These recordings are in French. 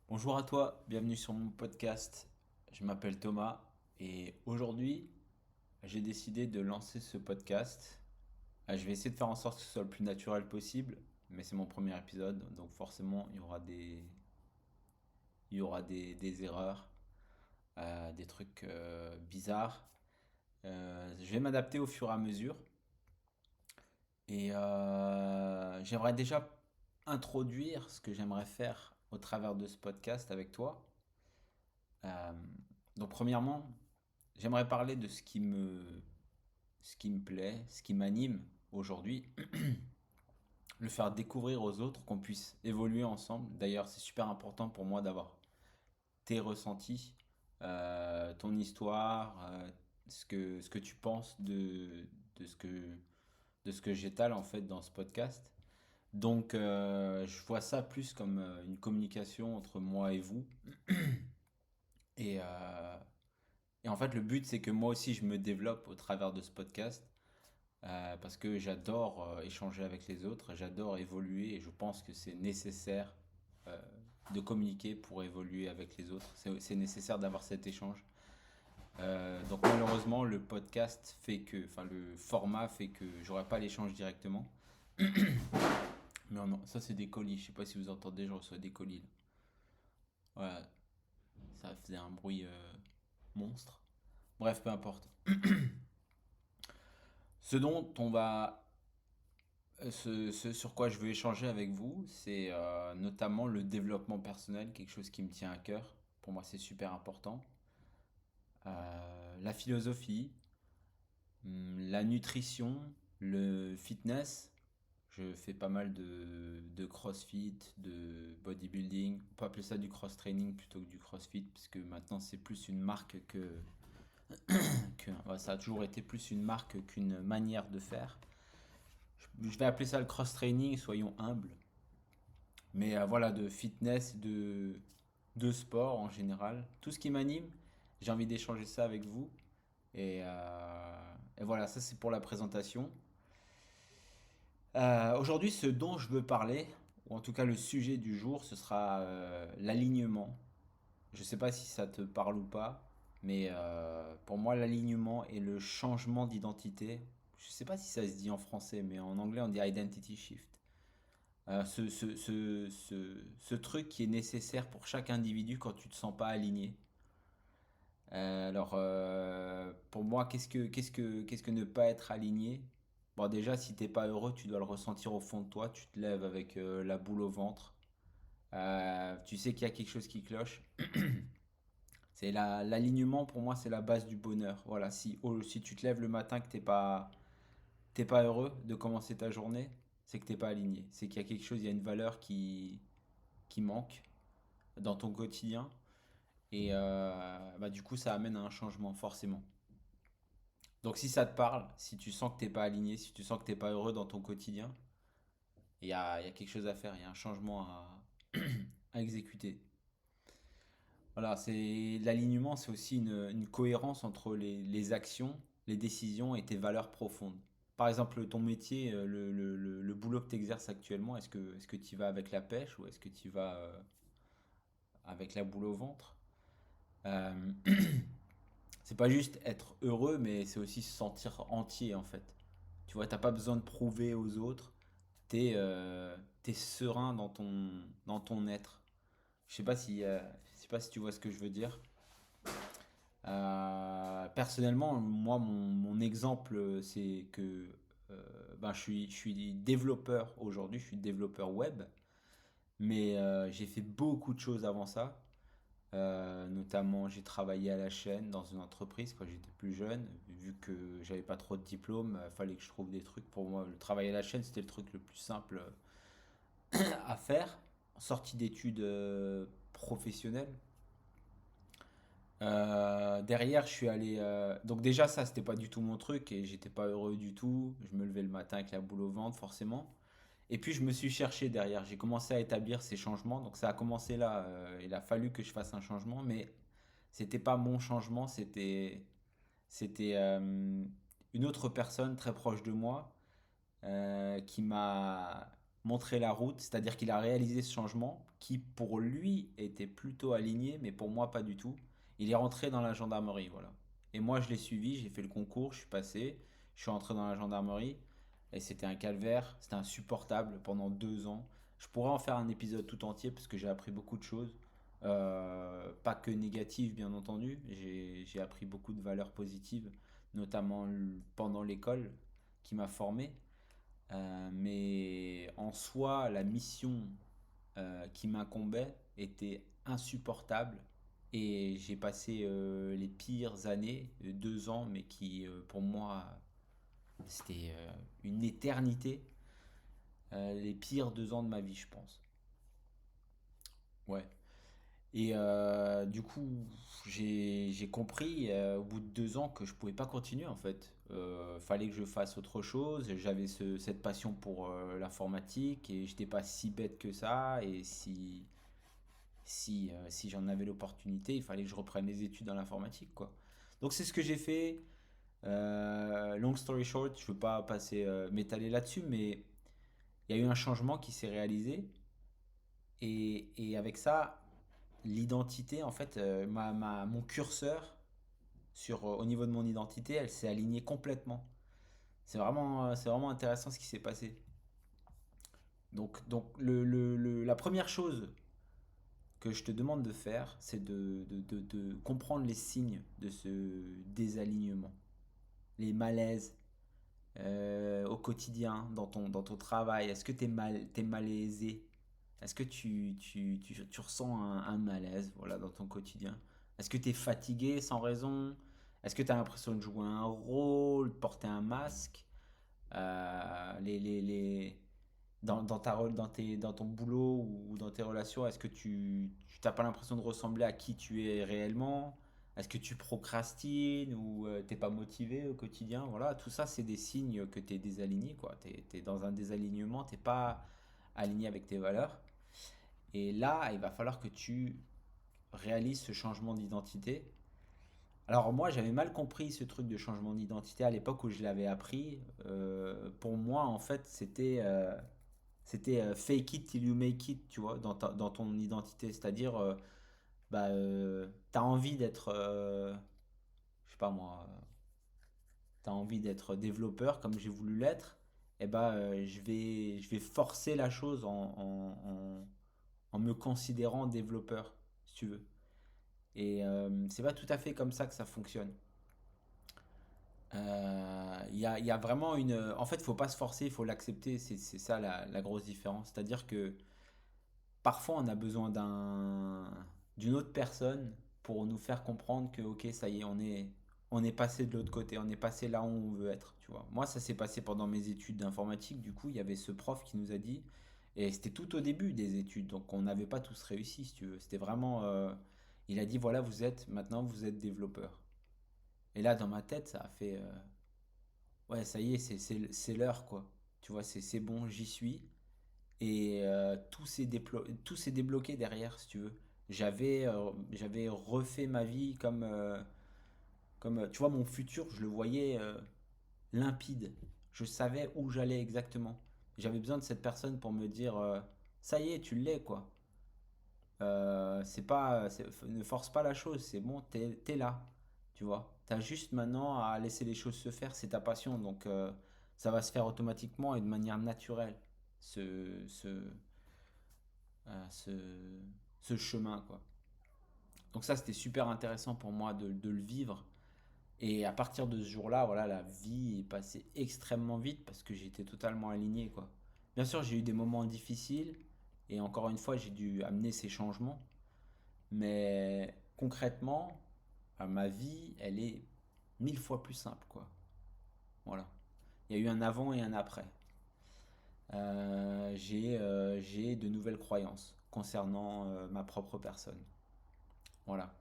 Bonjour à toi, bienvenue sur mon podcast. Je m'appelle Thomas et aujourd'hui, j'ai décidé de lancer ce podcast. Je vais essayer de faire en sorte que ce soit le plus naturel possible, mais c'est mon premier épisode, donc forcément, il y aura des erreurs, des trucs bizarres. Je vais m'adapter au fur et à mesure et j'aimerais déjà introduire ce que j'aimerais faire au travers de ce podcast avec toi. Euh, donc premièrement, j'aimerais parler de ce qui me plaît, ce qui m'anime aujourd'hui, le faire découvrir aux autres, qu'on puisse évoluer ensemble. D'ailleurs, c'est super important pour moi d'avoir tes ressentis, ton histoire, ce que tu penses de ce que, de ce que j'étale en fait dans ce podcast. Donc, je vois ça plus comme une communication entre moi et vous. Et, euh, et en fait, le but, c'est que moi aussi, je me développe au travers de ce podcast. Parce que j'adore échanger avec les autres, j'adore évoluer et je pense que c'est nécessaire euh, de communiquer pour évoluer avec les autres. C'est nécessaire d'avoir cet échange. Donc malheureusement, le podcast fait que, enfin le format fait que j'aurai pas l'échange directement. Mais non, ça c'est des colis. Je sais pas si vous entendez, je reçois des colis là. Voilà, ça faisait un bruit monstre. Bref, peu importe. Ce dont on va ce sur quoi je veux échanger avec vous, c'est notamment le développement personnel, quelque chose qui me tient à cœur. Pour moi, c'est super important. La philosophie, la nutrition, le fitness. Je fais pas mal de crossfit, de bodybuilding. On peut appeler ça du cross-training plutôt que du crossfit, parce que maintenant c'est plus une marque ouais, ça a toujours été plus une marque qu'une manière de faire. Je vais appeler ça le cross-training, soyons humbles. Mais voilà, de fitness, de sport en général, tout ce qui m'anime, j'ai envie d'échanger ça avec vous. Et voilà, ça c'est pour la présentation. Aujourd'hui, ce dont je veux parler, ou en tout cas le sujet du jour, ce sera l'alignement. Je ne sais pas si ça te parle ou pas, mais pour moi, l'alignement et le changement d'identité, je ne sais pas si ça se dit en français, mais en anglais on dit identity shift. Ce truc qui est nécessaire pour chaque individu quand tu te sens pas aligné. Pour moi, qu'est-ce que ne pas être aligné? Bon, déjà, si t'es pas heureux, tu dois le ressentir au fond de toi. Tu te lèves avec la boule au ventre. Tu sais qu'il y a quelque chose qui cloche. L'alignement, pour moi, c'est la base du bonheur. Voilà, si tu te lèves le matin que t'es pas heureux de commencer ta journée, c'est que t'es pas aligné. C'est qu'il y a quelque chose, il y a une valeur qui manque dans ton quotidien. Et bah, du coup, ça amène à un changement, forcément. Donc si ça te parle, si tu sens que t'es pas aligné, si tu sens que t'es pas heureux dans ton quotidien, il y a quelque chose à faire, il y a un changement à exécuter. Voilà, l'alignement, c'est aussi une cohérence entre les actions, les décisions et tes valeurs profondes. Par exemple, ton métier, le boulot que tu exerces actuellement, est-ce que tu vas avec la pêche ou est-ce que tu vas avec la boule au ventre? Euh, c'est pas juste être heureux, mais c'est aussi se sentir entier en fait. Tu vois, t'as pas besoin de prouver aux autres. T'es serein dans ton être. Je sais pas si tu vois ce que je veux dire. Personnellement, moi, mon exemple, c'est que ben, je suis développeur aujourd'hui, je suis développeur web, mais j'ai fait beaucoup de choses avant ça. Notamment, j'ai travaillé à la chaîne dans une entreprise quand j'étais plus jeune. Vu que j'avais pas trop de diplômes, il fallait que je trouve des trucs. Pour moi, le travail à la chaîne, c'était le truc le plus simple à faire. En sortie d'études professionnelles. Derrière, je suis allé. Donc, déjà, ça, c'était pas du tout mon truc et j'étais pas heureux du tout. Je me levais le matin avec la boule au ventre, forcément. Et puis, je me suis cherché derrière. J'ai commencé à établir ces changements. Donc, ça a commencé là. Il a fallu que je fasse un changement, mais c'était pas mon changement, c'était une autre personne très proche de moi qui m'a montré la route, c'est-à-dire qu'il a réalisé ce changement qui pour lui était plutôt aligné, mais pour moi pas du tout. Il est rentré dans la gendarmerie, voilà. Et moi je l'ai suivi, j'ai fait le concours, je suis passé, je suis rentré dans la gendarmerie et c'était un calvaire, c'était insupportable pendant 2 ans. Je pourrais en faire un épisode tout entier parce que j'ai appris beaucoup de choses. Pas que négatives bien entendu, j'ai appris beaucoup de valeurs positives, notamment pendant l'école qui m'a formé. Mais en soi, la mission qui m'incombait était insupportable et j'ai passé les pires années, 2 ans, mais qui pour moi c'était une éternité, les pires 2 ans de ma vie, je pense. Ouais. Et du coup, j'ai compris au bout de 2 ans que je pouvais pas continuer en fait. Fallait que je fasse autre chose. J'avais cette passion pour l'informatique et j'étais pas si bête que ça. Et si j'en avais l'opportunité, il fallait que je reprenne les études dans l'informatique quoi. Donc c'est ce que j'ai fait. Long story short, je veux pas passer m'étaler là-dessus, mais il y a eu un changement qui s'est réalisé et avec ça, l'identité, en fait, mon curseur au niveau de mon identité, elle s'est alignée complètement. C'est vraiment intéressant ce qui s'est passé. Donc la première chose que je te demande de faire, c'est de comprendre les signes de ce désalignement, les malaises au quotidien, dans ton travail. Est-ce que t'es malaisé? Est-ce que tu ressens un malaise voilà, dans ton quotidien? Est-ce que tu es fatigué sans raison? Est-ce que tu as l'impression de jouer un rôle, de porter un masque? Dans ton boulot ou dans tes relations, est-ce que tu n'as pas l'impression de ressembler à qui tu es réellement? Est-ce que tu procrastines ou t'es pas motivé au quotidien? Voilà, tout ça, c'est des signes que tu es désaligné, quoi. Tu es dans un désalignement, t'es pas aligné avec tes valeurs. Et là, il va falloir que tu réalises ce changement d'identité. Alors moi, j'avais mal compris ce truc de changement d'identité à l'époque où je l'avais appris. Pour moi, en fait, c'était fake it till you make it, tu vois, dans ton identité. C'est-à-dire, bah, t'as envie d'être, je sais pas moi, t'as envie d'être développeur comme j'ai voulu l'être. Et bah, je vais forcer la chose en me considérant développeur, si tu veux. Et c'est pas tout à fait comme ça que ça fonctionne. Il y a vraiment une. En fait, il faut pas se forcer, il faut l'accepter. C'est ça la grosse différence. C'est-à-dire que parfois, on a besoin d'une autre personne pour nous faire comprendre que, ok, ça y est, on est passé de l'autre côté, on est passé là où on veut être, tu vois. Moi, ça s'est passé pendant mes études d'informatique. Du coup, il y avait ce prof qui nous a dit, et c'était tout au début des études, donc on n'avait pas tous réussi, si tu veux. C'était vraiment, il a dit, voilà, maintenant, vous êtes développeur. Et là, dans ma tête, ça a fait, ouais, ça y est, c'est l'heure, quoi. Tu vois, c'est bon, j'y suis. Et tout s'est débloqué derrière, si tu veux. J'avais refait ma vie comme, tu vois, mon futur, je le voyais limpide. Je savais où j'allais exactement. J'avais besoin de cette personne pour me dire, ça y est, tu l'es, quoi. Ne force pas la chose, c'est bon, t'es là, tu vois. T'as juste maintenant à laisser les choses se faire, c'est ta passion, donc ça va se faire automatiquement et de manière naturelle, ce, ce, ce, ce chemin, quoi. Donc ça, c'était super intéressant pour moi de le vivre. Et à partir de ce jour-là, voilà, la vie est passée extrêmement vite parce que j'étais totalement aligné, quoi. Bien sûr, j'ai eu des moments difficiles et encore une fois, j'ai dû amener ces changements. Mais concrètement, ma vie, elle est 1000 fois plus simple, quoi. Voilà. Il y a eu un avant et un après. J'ai de nouvelles croyances concernant ma propre personne. Voilà.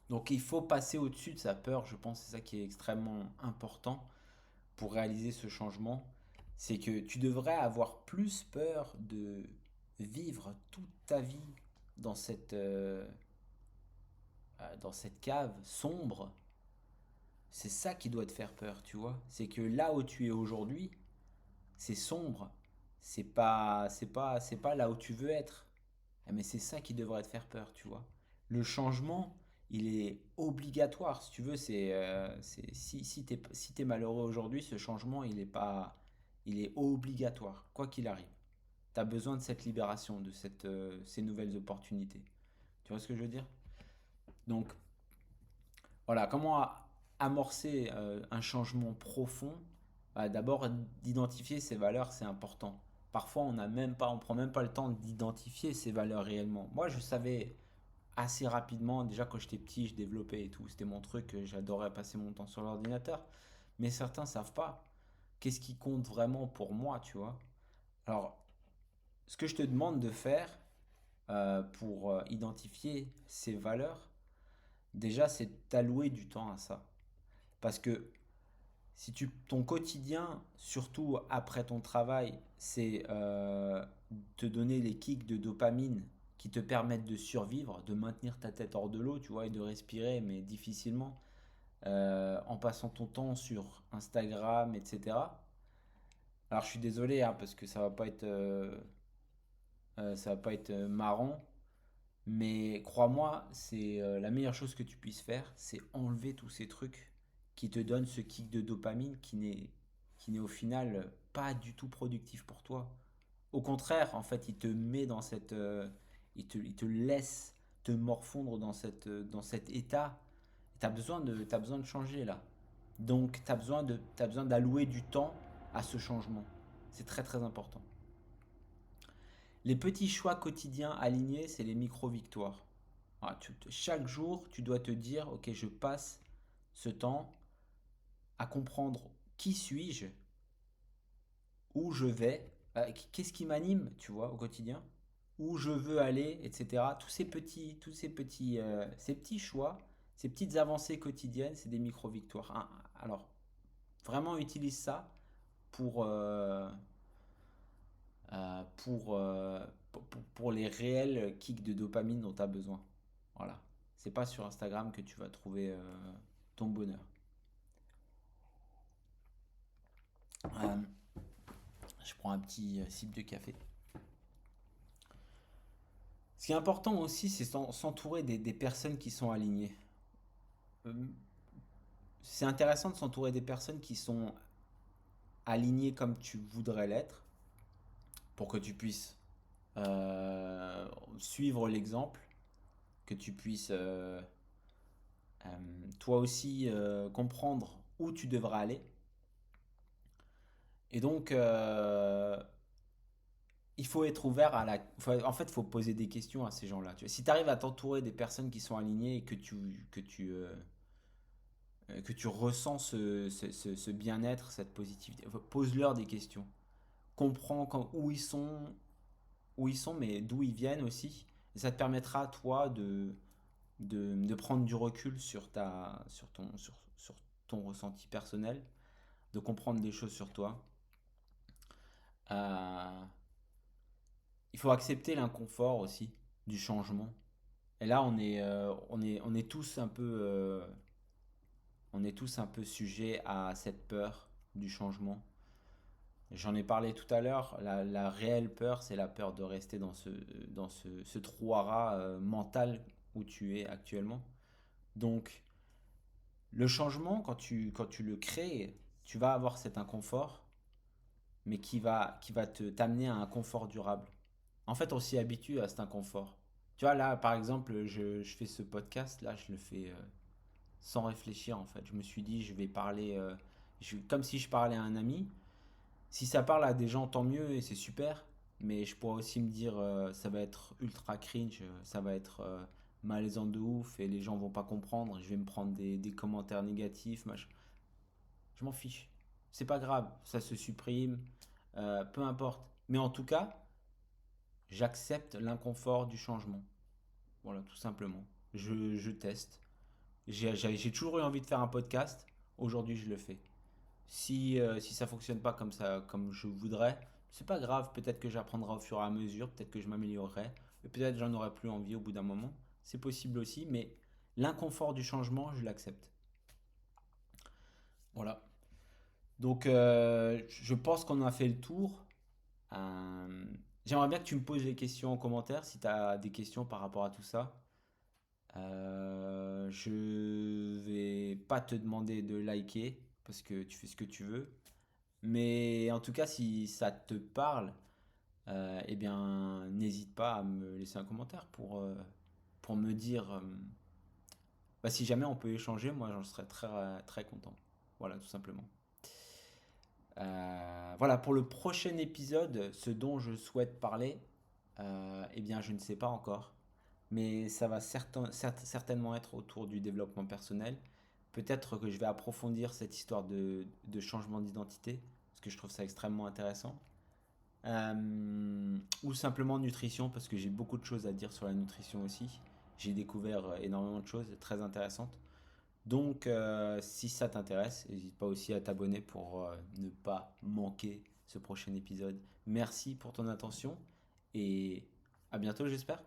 Donc il faut passer au-dessus de sa peur, je pense que c'est ça qui est extrêmement important pour réaliser ce changement. C'est que tu devrais avoir plus peur de vivre toute ta vie dans cette cave sombre. C'est ça qui doit te faire peur, tu vois. C'est que là où tu es aujourd'hui, c'est sombre. c'est pas là où tu veux être. Ah, mais c'est ça qui devrait te faire peur, tu vois. Le changement, il est obligatoire, si tu veux. Si t'es malheureux aujourd'hui, ce changement, il est pas, il est obligatoire, quoi qu'il arrive. Tu as besoin de cette libération, de ces nouvelles opportunités. Tu vois ce que je veux dire? Donc, voilà, comment amorcer un changement profond? D'abord, d'identifier ses valeurs, c'est important. Parfois, on prend même pas le temps d'identifier ses valeurs réellement. Moi, je savais assez rapidement, déjà quand j'étais petit, je développais et tout. C'était mon truc, j'adorais passer mon temps sur l'ordinateur. Mais certains savent pas. Qu'est-ce qui compte vraiment pour moi, tu vois? Alors, ce que je te demande de faire pour identifier ces valeurs, déjà, c'est d'allouer du temps à ça. Parce que si ton quotidien, surtout après ton travail, c'est te donner les kicks de dopamine qui te permettent de survivre, de maintenir ta tête hors de l'eau, tu vois, et de respirer, mais difficilement, en passant ton temps sur Instagram, etc. Alors je suis désolé, hein, parce que ça va pas être marrant, mais crois-moi, c'est la meilleure chose que tu puisses faire, c'est enlever tous ces trucs qui te donnent ce kick de dopamine qui n'est au final pas du tout productif pour toi. Au contraire, en fait, il te met dans il te laisse te morfondre dans cet état. T'as besoin de changer là. Donc, t'as besoin d'allouer du temps à ce changement. C'est très très important. Les petits choix quotidiens alignés, c'est les micro-victoires. Chaque jour, tu dois te dire, ok, je passe ce temps à comprendre qui suis-je, où je vais, qu'est-ce qui m'anime, tu vois, au quotidien, où je veux aller, etc. Ces petits choix, ces petites avancées quotidiennes, c'est des micro-victoires. Alors, vraiment utilise ça pour, euh, pour les réels kicks de dopamine dont tu as besoin. Voilà. C'est pas sur Instagram que tu vas trouver ton bonheur. Euh, je prends un petit sip de café. Ce qui est important aussi, c'est s'entourer des personnes qui sont alignées. Euh, c'est intéressant de s'entourer des personnes qui sont alignées comme tu voudrais l'être pour que tu puisses suivre l'exemple, que tu puisses euh, toi aussi comprendre où tu devras aller. Et donc, il faut être ouvert en fait, il faut poser des questions à ces gens-là. Tu vois. Si tu arrives à t'entourer des personnes qui sont alignées et que tu ressens ce bien-être, cette positivité, pose-leur des questions. Comprends où ils sont, mais d'où ils viennent aussi. Et ça te permettra, toi, de prendre du recul sur ton ressenti personnel, de comprendre des choses sur toi. Euh, il faut accepter l'inconfort aussi du changement. Et là, on est tous un peu sujets à cette peur du changement. J'en ai parlé tout à l'heure. La réelle peur, c'est la peur de rester dans ce trou à rats mental où tu es actuellement. Donc, le changement, quand tu le crées, tu vas avoir cet inconfort, mais qui va t'amener à un confort durable. En fait, on s'y habitue à cet inconfort. Tu vois, là, par exemple, je fais ce podcast, là, je le fais sans réfléchir, en fait. Je me suis dit, je vais parler comme si je parlais à un ami. Si ça parle à des gens, tant mieux et c'est super. Mais je pourrais aussi me dire, ça va être ultra cringe, ça va être malaisant de ouf et les gens vont pas comprendre. Je vais me prendre des commentaires négatifs, machin. Je m'en fiche. C'est pas grave, ça se supprime, peu importe. Mais en tout cas, j'accepte l'inconfort du changement. Voilà, tout simplement. Je teste. J'ai toujours eu envie de faire un podcast. Aujourd'hui, je le fais. Si ça fonctionne pas comme ça, comme je voudrais, c'est pas grave. Peut-être que j'apprendrai au fur et à mesure. Peut-être que je m'améliorerai. Et peut-être j'en aurai plus envie au bout d'un moment. C'est possible aussi. Mais l'inconfort du changement, je l'accepte. Voilà. Donc, je pense qu'on a fait le tour. Euh, J'aimerais bien que tu me poses des questions en commentaire si tu as des questions par rapport à tout ça. Je vais pas te demander de liker parce que tu fais ce que tu veux. Mais en tout cas, si ça te parle, eh bien, n'hésite pas à me laisser un commentaire pour me dire bah, si jamais on peut échanger, moi j'en serais très content. Voilà, tout simplement. Voilà, pour le prochain épisode, ce dont je souhaite parler, eh bien, je ne sais pas encore. Mais ça va certainement être autour du développement personnel. Peut-être que je vais approfondir cette histoire de changement d'identité, parce que je trouve ça extrêmement intéressant. Ou simplement nutrition, parce que j'ai beaucoup de choses à dire sur la nutrition aussi. J'ai découvert énormément de choses très intéressantes. Donc, si ça t'intéresse, n'hésite pas aussi à t'abonner pour ne pas manquer ce prochain épisode. Merci pour ton attention et à bientôt, j'espère.